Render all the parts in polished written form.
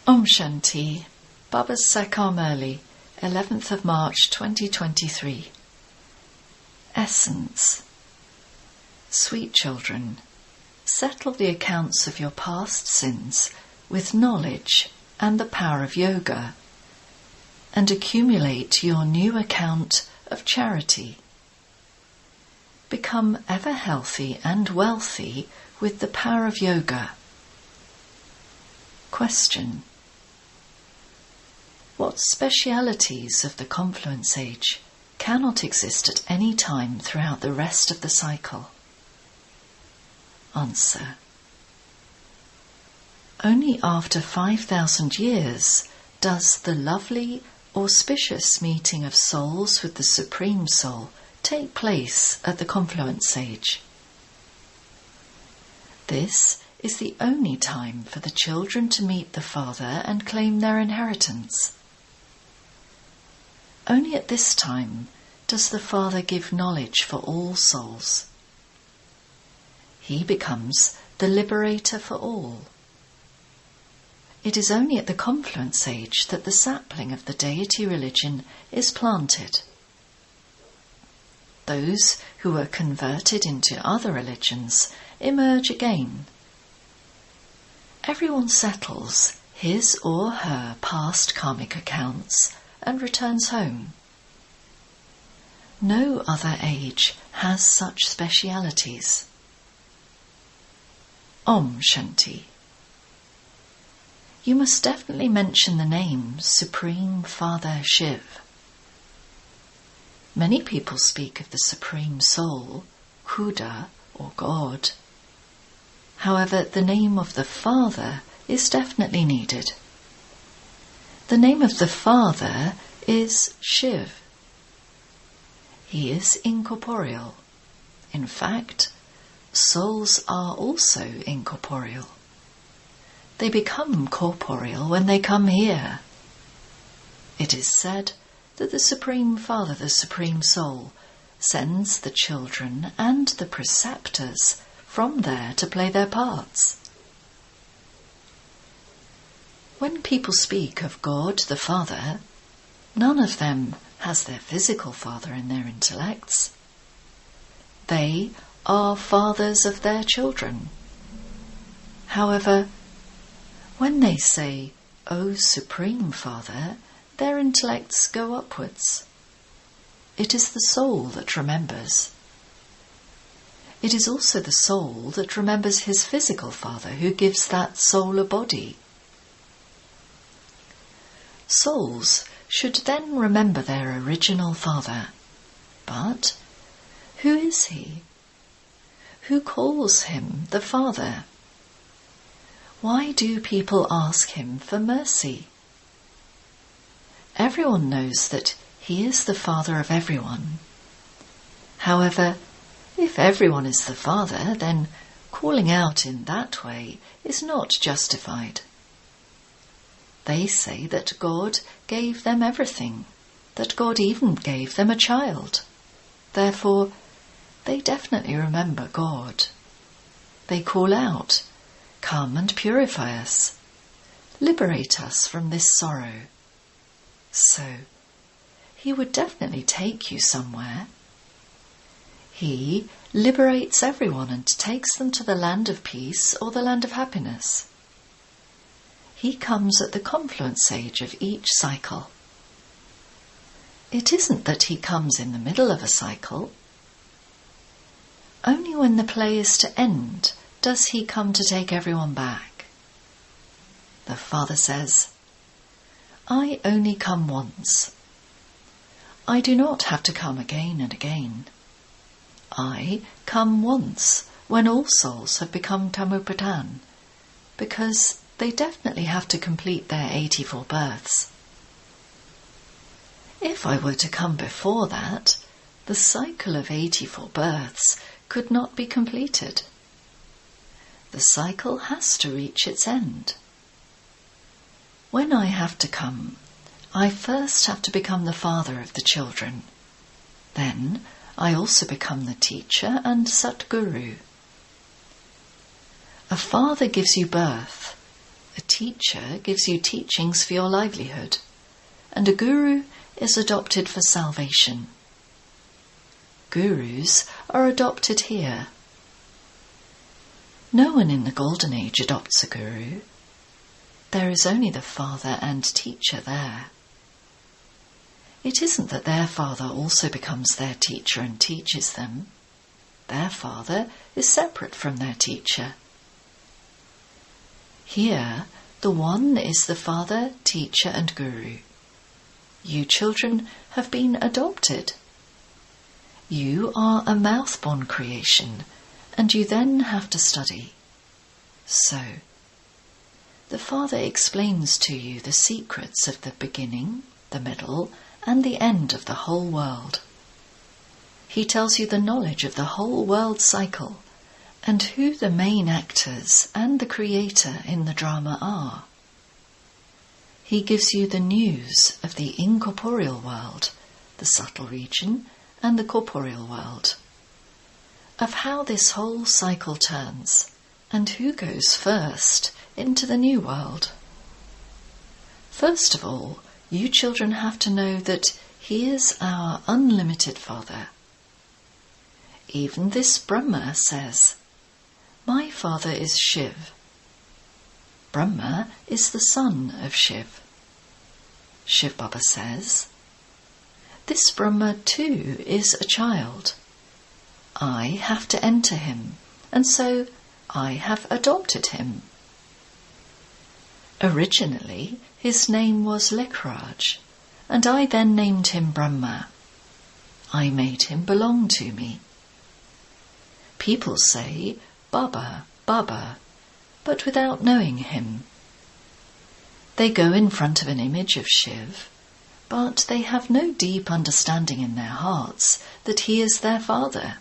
Shanti, Baba's Sakar Murli, 11th of March 2023. Essence. Sweet children, settle the accounts of your past sins with knowledge and the power of yoga, and accumulate your new account of charity. Become ever healthy and wealthy with the power of yoga. Question. What specialities of the confluence age cannot exist at any time throughout the rest of the cycle? Answer. Only after 5,000 years does the lovely, auspicious meeting of souls with the Supreme Soul take place at the confluence age. This is the only time for the children to meet the Father and claim their inheritance. Only at this time does the Father give knowledge for all souls. He becomes the liberator for all. It is only at the confluence age that the sapling of the deity religion is planted. Those who are converted into other religions emerge again. Everyone settles his or her past karmic accounts and returns home. No other age has such specialities. Shanti. You must definitely mention the name Supreme Father Shiv. Many people speak of the Supreme Soul, Khuda or God. However, the name of the Father is definitely needed. The name of the Father is Shiv. He is incorporeal. In fact, souls are also incorporeal. They become corporeal when they come here. It is said that the Supreme Father, the Supreme Soul, sends the children and the preceptors from there to play their parts. When people speak of God the Father, none of them has their physical father in their intellects. They are fathers of their children. However, when they say, "O Supreme Father," their intellects go upwards. It is the soul that remembers. It is also the soul that remembers his physical father, who gives that soul a body. Souls should then remember their original father. But who is he? Who calls him the Father? Why do people ask him for mercy? Everyone knows that he is the Father of everyone. However, if everyone is the Father, then calling out in that way is not justified. They say that God gave them everything, that God even gave them a child. Therefore, they definitely remember God. They call out, "Come and purify us. Liberate us from this sorrow." So, he would definitely take you somewhere. He liberates everyone and takes them to the land of peace or the land of happiness. He comes at the confluence age of each cycle. It isn't that he comes in the middle of a cycle. Only when the play is to end does he come to take everyone back. The Father says, "I only come once. I do not have to come again and again. I come once when all souls have become Tamupradhan, because they definitely have to complete their 84 births. If I were to come before that, the cycle of 84 births could not be completed. The cycle has to reach its end. When I have to come, I first have to become the father of the children. Then I also become the teacher and Satguru. A father gives you birth, A teacher gives you teachings for your livelihood, and a guru is adopted for salvation. Gurus are adopted here. No one in the Golden Age adopts a guru. There is only the father and teacher there. It isn't that their father also becomes their teacher and teaches them. Their father is separate from their teacher. Here, the one is the father, teacher and guru. You children have been adopted. You are a mouth-born creation, and you then have to study. So, the Father explains to you the secrets of the beginning, the middle, and the end of the whole world. He tells you the knowledge of the whole world cycle, and who the main actors and the creator in the drama are. He gives you the news of the incorporeal world, the subtle region, and the corporeal world, of how this whole cycle turns, and who goes first into the new world. First of all, you children have to know that He is our unlimited Father. Even this Brahma says, "My father is Shiv." Brahma is the son of Shiv. Shiv Baba says, "This Brahma too is a child. I have to enter him, and so I have adopted him." Originally, his name was Lekhraj, and I then named him Brahma. I made him belong to me. People say, "Baba, Baba," but without knowing him. They go in front of an image of Shiv, but they have no deep understanding in their hearts that he is their father.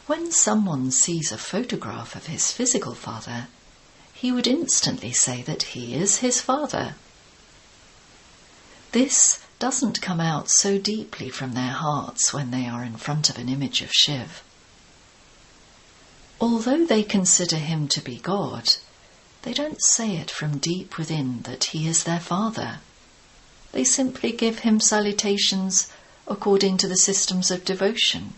When someone sees a photograph of his physical father, he would instantly say that he is his father. This doesn't come out so deeply from their hearts when they are in front of an image of Shiv. Although they consider him to be God, they don't say it from deep within that he is their father. They simply give him salutations according to the systems of devotion.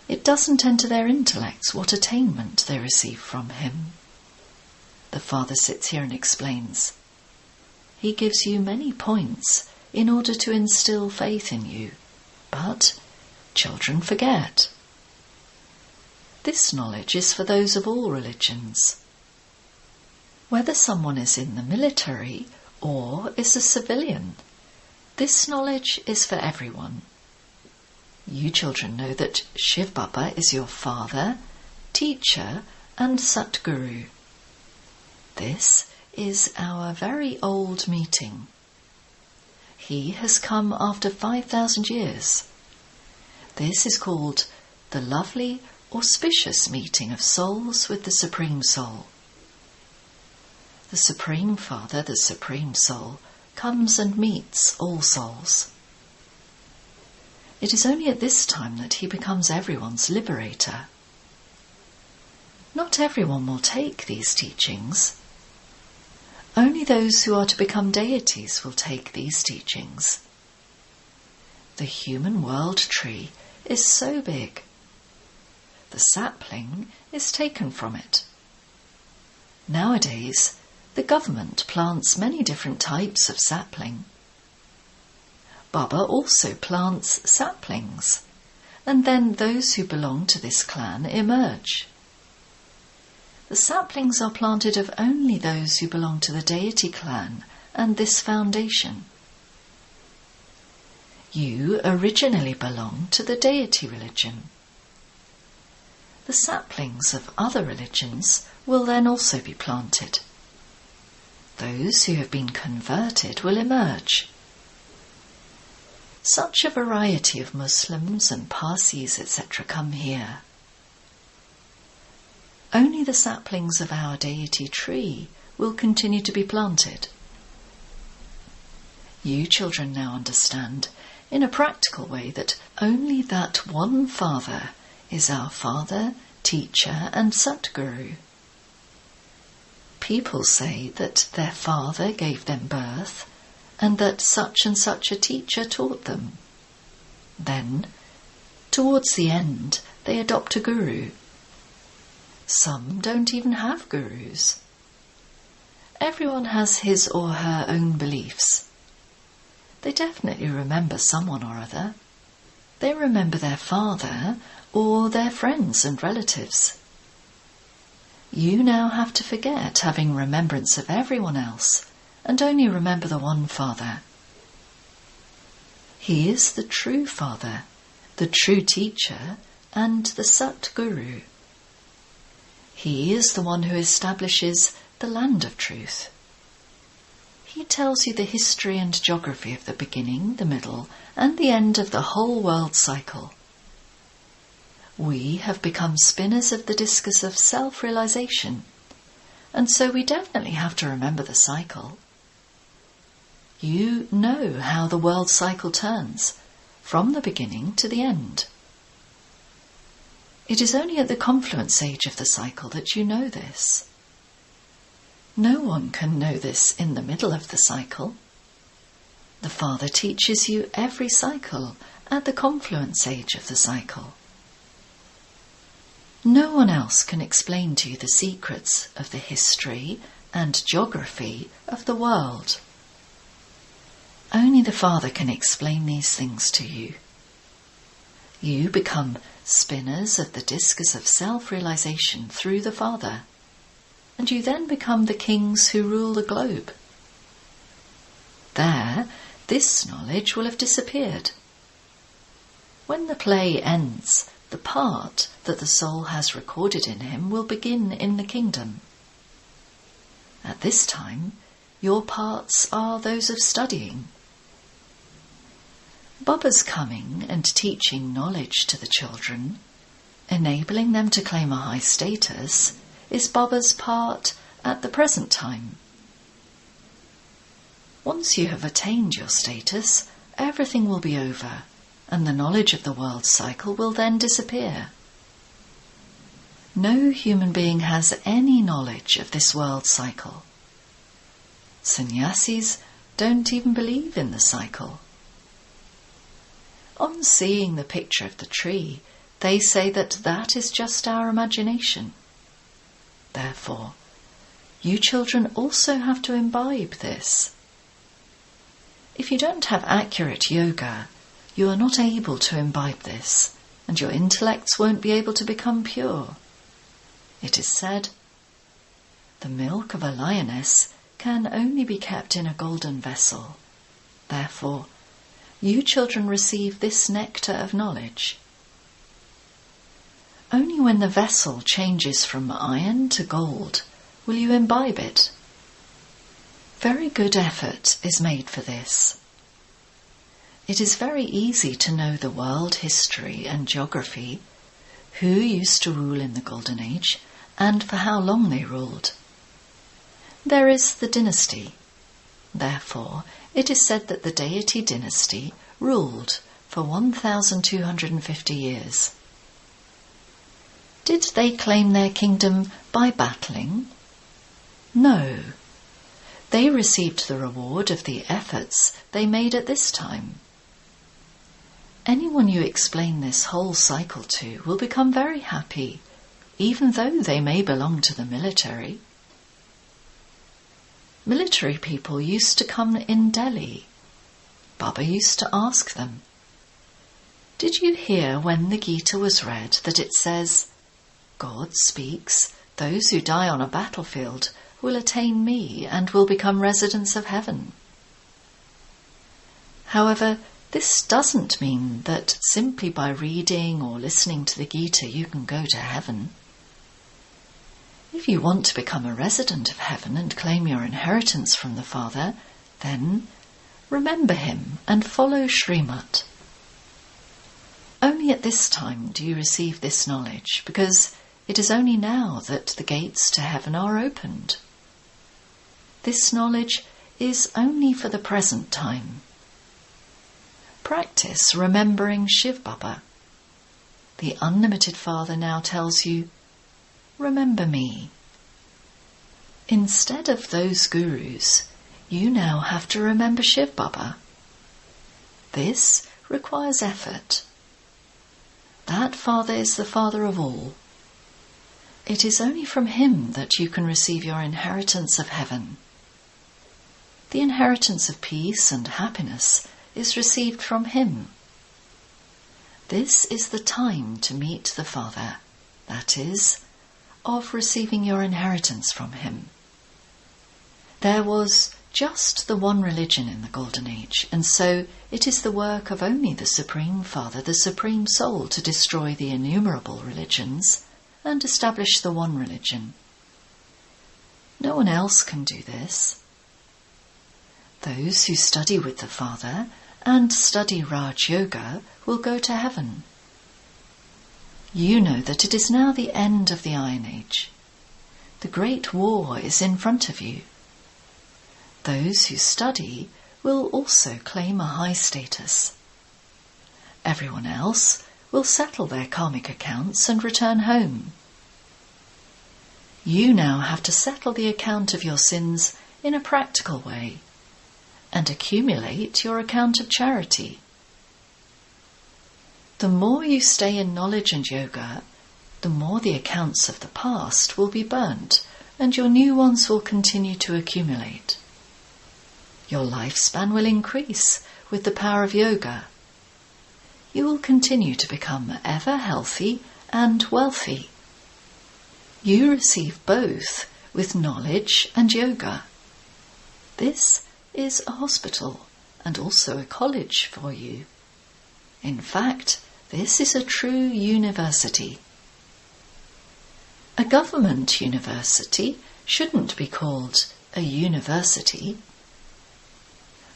It doesn't enter their intellects what attainment they receive from him. The Father sits here and explains. He gives you many points in order to instill faith in you, but children forget. This knowledge is for those of all religions. Whether someone is in the military or is a civilian, this knowledge is for everyone. You children know that Shiv Baba is your father, teacher and Satguru. This is our very old meeting. He has come after 5,000 years. This is called the lovely, auspicious meeting of souls with the Supreme Soul. The Supreme Father, the Supreme Soul, comes and meets all souls. It is only at this time that he becomes everyone's liberator. Not everyone will take these teachings. Only those who are to become deities will take these teachings. The human world tree is so big. The sapling is taken from it. Nowadays, the government plants many different types of sapling. Baba also plants saplings, and then those who belong to this clan emerge. The saplings are planted of only those who belong to the deity clan and this foundation. You originally belong to the deity religion. The saplings of other religions will then also be planted. Those who have been converted will emerge. Such a variety of Muslims and Parsis, etc. come here. Only the saplings of our deity tree will continue to be planted. You children now understand, in a practical way, that only that one Father is our Father, Teacher and Satguru. people say that their father gave them birth and that such and such a teacher taught them. Then, towards the end, they adopt a guru. Some don't even have gurus. Everyone has his or her own beliefs. They definitely remember someone or other. They remember their father or their friends and relatives. You now have to forget having remembrance of everyone else and only remember the one Father. He is the true Father, the true teacher, and the Sat Guru. He is the one who establishes the land of truth. He tells you the history and geography of the beginning, the middle, and the end of the whole world cycle. We have become spinners of the discus of self-realization, and so we definitely have to remember the cycle. You know how the world cycle turns, from the beginning to the end. It is only at the confluence age of the cycle that you know this. No one can know this in the middle of the cycle. The Father teaches you every cycle at the confluence age of the cycle. No one else can explain to you the secrets of the history and geography of the world. Only the Father can explain these things to you. You become spinners of the discus of self-realization through the Father, and you then become the kings who rule the globe. There, this knowledge will have disappeared. When the play ends, the part that the soul has recorded in him will begin in the kingdom. At this time, your parts are those of studying. Baba's coming and teaching knowledge to the children, enabling them to claim a high status, is Baba's part at the present time. Once you have attained your status, everything will be over, and the knowledge of the world cycle will then disappear. No human being has any knowledge of this world cycle. Sannyasis don't even believe in the cycle. On seeing the picture of the tree, they say that that is just our imagination. Therefore, you children also have to imbibe this. If you don't have accurate yoga, you are not able to imbibe this, and your intellects won't be able to become pure. It is said, the milk of a lioness can only be kept in a golden vessel. Therefore, you children receive this nectar of knowledge. Only when the vessel changes from iron to gold will you imbibe it. Very good effort is made for this. It is very easy to know the world history and geography, who used to rule in the Golden Age, and for how long they ruled. There is the dynasty. Therefore, it is said that the deity dynasty ruled for 1,250 years. Did they claim their kingdom by battling? No. They received the reward of the efforts they made at this time. Anyone you explain this whole cycle to will become very happy, even though they may belong to the military. Military people used to come in Delhi. Baba used to ask them, "Did you hear when the Gita was read that it says, 'God speaks, those who die on a battlefield will attain me and will become residents of heaven'?" However, this doesn't mean that simply by reading or listening to the Gita you can go to heaven. If you want to become a resident of heaven and claim your inheritance from the Father, then remember him and follow Srimat. Only at this time do you receive this knowledge, because it is only now that the gates to heaven are opened. This knowledge is only for the present time. Practice remembering Shiv Baba. The unlimited Father now tells you, remember me. Instead of those gurus, you now have to remember Shiv Baba. This requires effort. That Father is the Father of all. It is only from him that you can receive your inheritance of heaven. The inheritance of peace and happiness is received from him. This is the time to meet the Father, that is, of receiving your inheritance from him. There was just the one religion in the Golden Age, and so it is the work of only the Supreme Father, the Supreme Soul, to destroy the innumerable religions and establish the one religion. No one else can do this. Those who study with the Father and study Raj Yoga will go to heaven. You know that it is now the end of the Iron Age. The Great War is in front of you. Those who study will also claim a high status. Everyone else will settle their karmic accounts and return home. You now have to settle the account of your sins in a practical way and accumulate your account of charity. The more you stay in knowledge and yoga, the more the accounts of the past will be burnt and your new ones will continue to accumulate. Your lifespan will increase with the power of yoga. You will continue to become ever healthy and wealthy. You receive both with knowledge and yoga. This is a hospital and also a college for you. In fact, this is a true university. A government university shouldn't be called a university.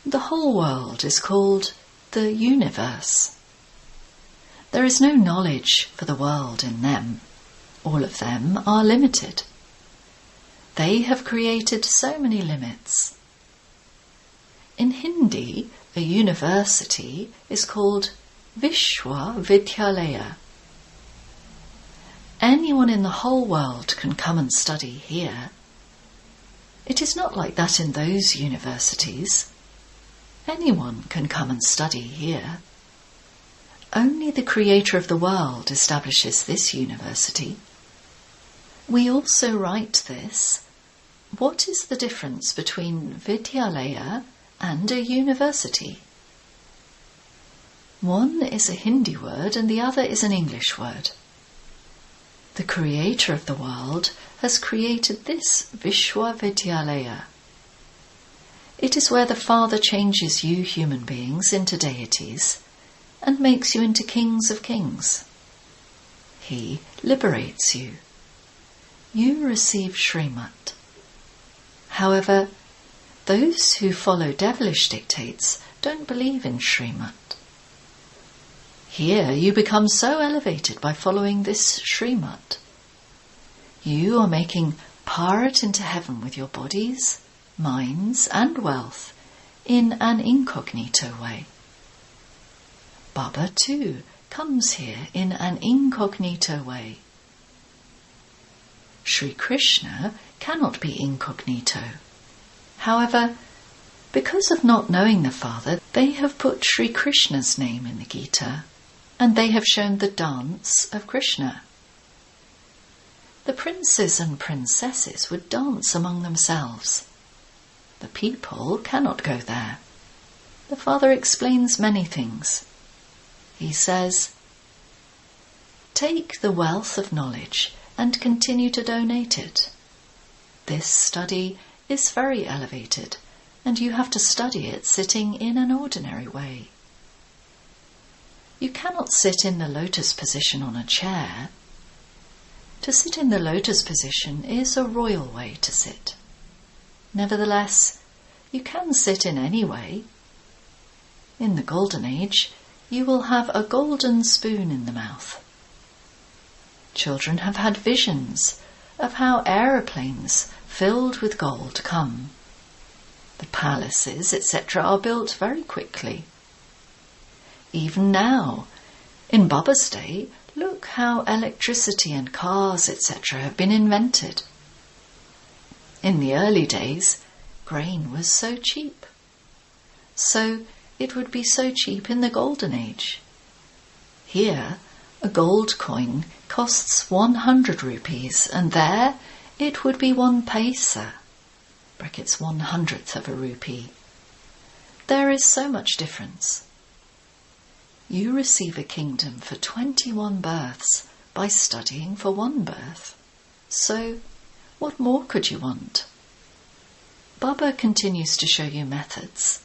The whole world is called the universe. There is no knowledge for the world in them. All of them are limited. They have created so many limits. In Hindi, a university is called Vishwa Vidyalaya. Anyone in the whole world can come and study here. It is not like that in those universities. Anyone can come and study here. Only the Creator of the world establishes this university. We also write this. What is the difference between Vidyalaya and a university? One is a Hindi word and the other is an English word. The Creator of the world has created this Vishwa Vidyalaya. It is where the Father changes you human beings into deities and makes you into kings of kings. He liberates you. You receive Srimat. However, those who follow devilish dictates don't believe in Srimat. Here you become so elevated by following this Srimat. You are making pirate into heaven with your bodies, minds and wealth in an incognito way. Baba too comes here in an incognito way. Sri Krishna cannot be incognito. However, because of not knowing the Father, they have put Sri Krishna's name in the Gita, and they have shown the dance of Krishna. The princes and princesses would dance among themselves. The people cannot go there. The Father explains many things. He says, take the wealth of knowledge and continue to donate it. This study is very elevated, and you have to study it sitting in an ordinary way. You cannot sit in the lotus position on a chair. To sit in the lotus position is a royal way to sit. Nevertheless, you can sit in any way. In the Golden Age, you will have a golden spoon in the mouth. Children have had visions of how aeroplanes filled with gold come. The palaces, etc., are built very quickly. Even now, in Baba's day, look how electricity and cars, etc., have been invented. In the early days, grain was so cheap. So it would be so cheap in the Golden Age. Here, a gold coin costs 100 rupees, and there it would be 1 paisa, brackets 1/100th of a rupee. There is so much difference. You receive a kingdom for 21 births by studying for 1 birth. So, what more could you want? Baba continues to show you methods.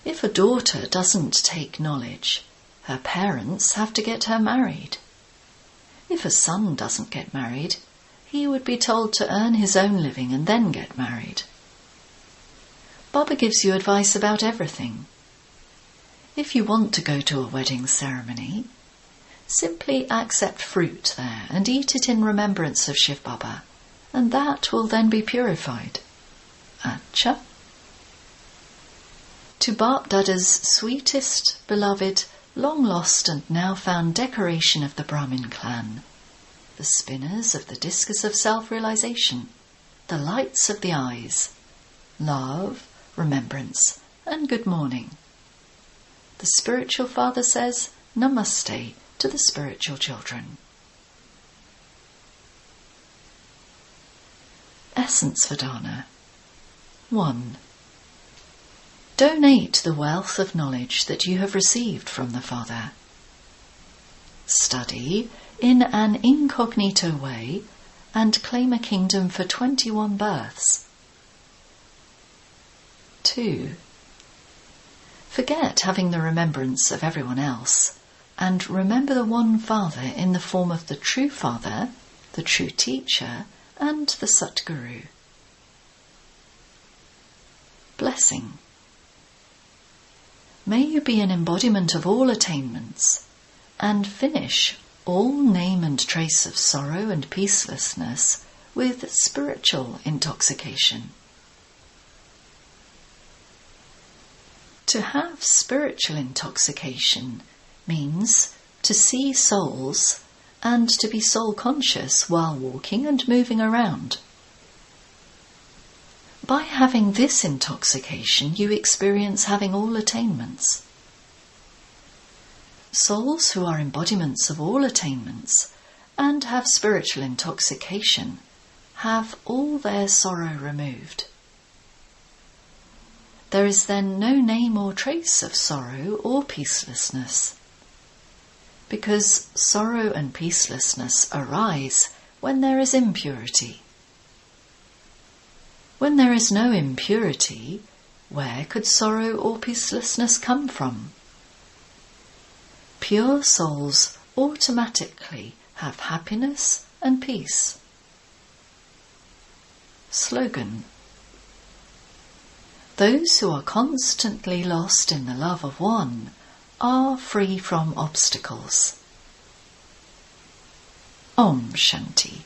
If a daughter doesn't take knowledge, her parents have to get her married. If a son doesn't get married, he would be told to earn his own living and then get married. Baba gives you advice about everything. If you want to go to a wedding ceremony, simply accept fruit there and eat it in remembrance of Shiv Baba, and that will then be purified. Acha. To Bap Dada's sweetest, beloved, long-lost and now found decoration of the Brahmin clan, the spinners of the discus of self-realization, the lights of the eyes, love, remembrance, and good morning. The spiritual father says Namaste to the spiritual children. Essence Vedana. 1. Donate the wealth of knowledge that you have received from the Father. Study in an incognito way and claim a kingdom for 21 births. 2. Forget having the remembrance of everyone else and remember the one Father in the form of the true Father, the true Teacher, and the Satguru. Blessing. May you be an embodiment of all attainments and finish all name and trace of sorrow and peacelessness with spiritual intoxication. To have spiritual intoxication means to see souls and to be soul conscious while walking and moving around. By having this intoxication, you experience having all attainments. Souls who are embodiments of all attainments and have spiritual intoxication have all their sorrow removed. There is then no name or trace of sorrow or peacelessness, because sorrow and peacelessness arise when there is impurity. When there is no impurity, where could sorrow or peacelessness come from? Pure souls automatically have happiness and peace. Slogan. Those who are constantly lost in the love of one are free from obstacles. Om Shanti.